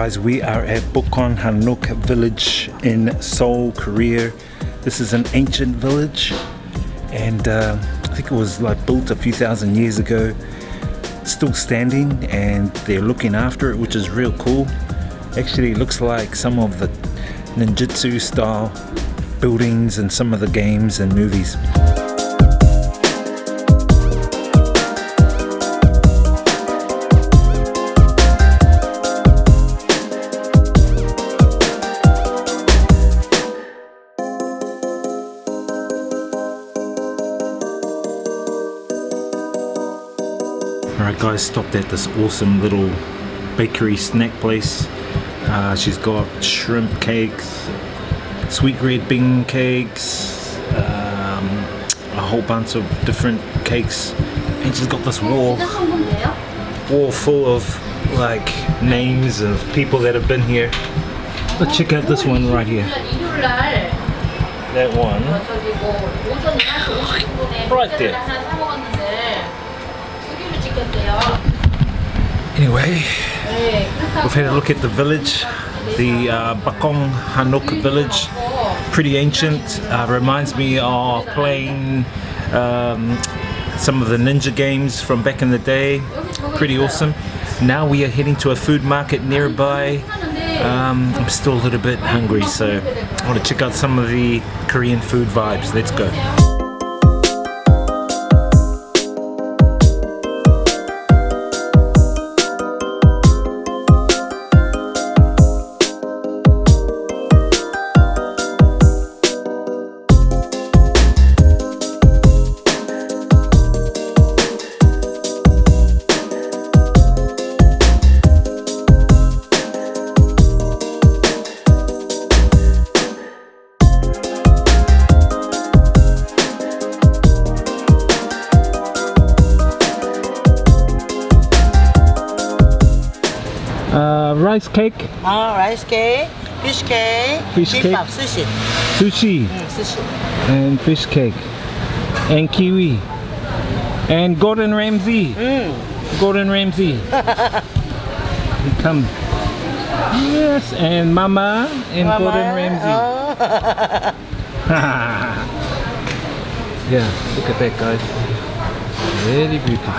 guys, we are at Bukchon Hanok Village in Seoul, Korea. This is an ancient village, and I think it was like built a few thousand years ago. It's still standing, and they're looking after it, which is real cool. Actually, it looks like some of the ninjutsu style buildings and some of the games and movies. Alright guys, stopped at this awesome little bakery snack place. She's got shrimp cakes, sweet red bean cakes, a whole bunch of different cakes, and she's got this wall full of like names of people that have been here. But check out this one right here. That one right there. Anyway, we've had a look at the village, the Bukchon Hanok Village. Pretty ancient, reminds me of playing some of the ninja games from back in the day. Pretty awesome. Now we are heading to a food market nearby. I'm still a little bit hungry, so I want to check out some of the Korean food vibes. Let's go. Rice cake. Rice cake, fish cake, Kimbap, sushi. Sushi. Sushi. And fish cake. And kiwi. And Gordon Ramsay. Gordon Ramsay. He come. Yes, and Mama and Gordon Ramsay. Yeah, look at that, guys. Very beautiful.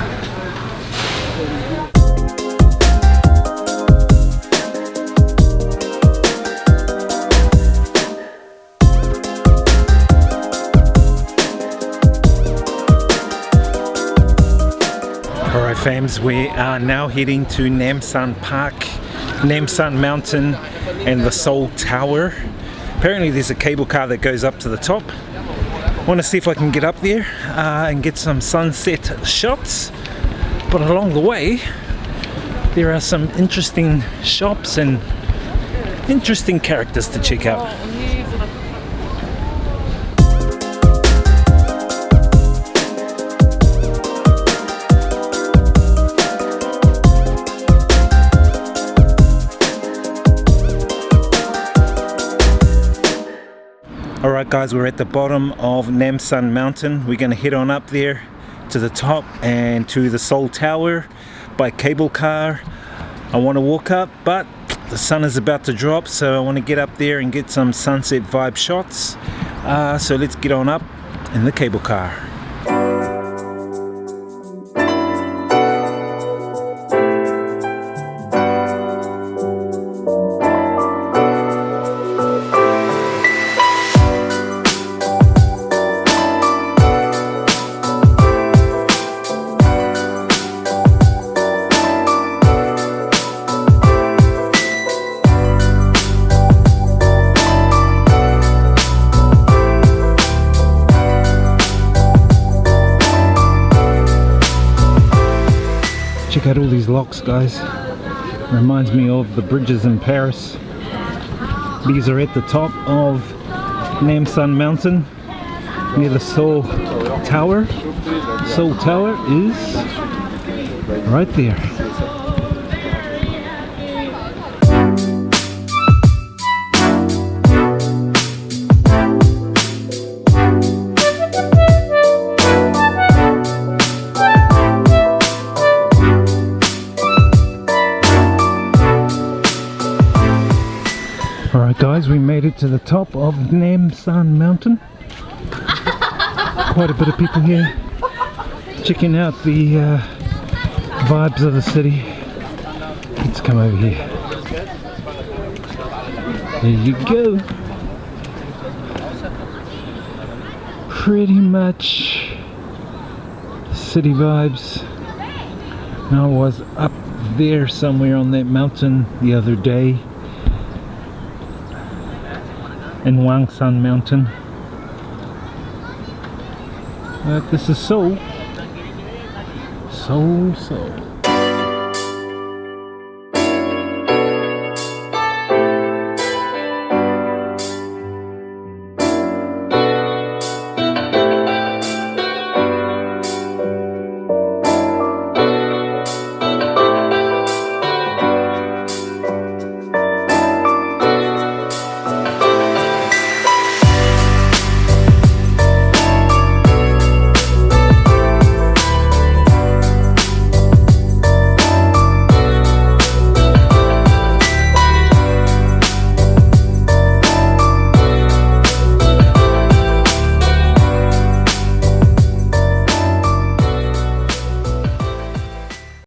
Alright fams, we are now heading to Namsan Park, Namsan Mountain and the Seoul Tower. Apparently there's a cable car that goes up to the top. I want to see if I can get up there and get some sunset shots. But along the way, there are some interesting shops and interesting characters to check out. Alright guys, we're at the bottom of Namsan Mountain. We're going to head on up there to the top and to the Seoul Tower by cable car. I want to walk up, but the sun is about to drop, so I want to get up there and get some sunset vibe shots. So let's get on up in the cable car. Check out all these locks, guys. Reminds me of the bridges in Paris. These are at the top of Namsan Mountain near the Seoul Tower. Seoul Tower is right there. the top of Namsan Mountain. Quite a bit of people here checking out the vibes of the city. Let's come over here. There you go. Pretty much city vibes. And I was up there somewhere on that mountain the other day in Gwangjang Mountain. But this is Seoul. Seoul.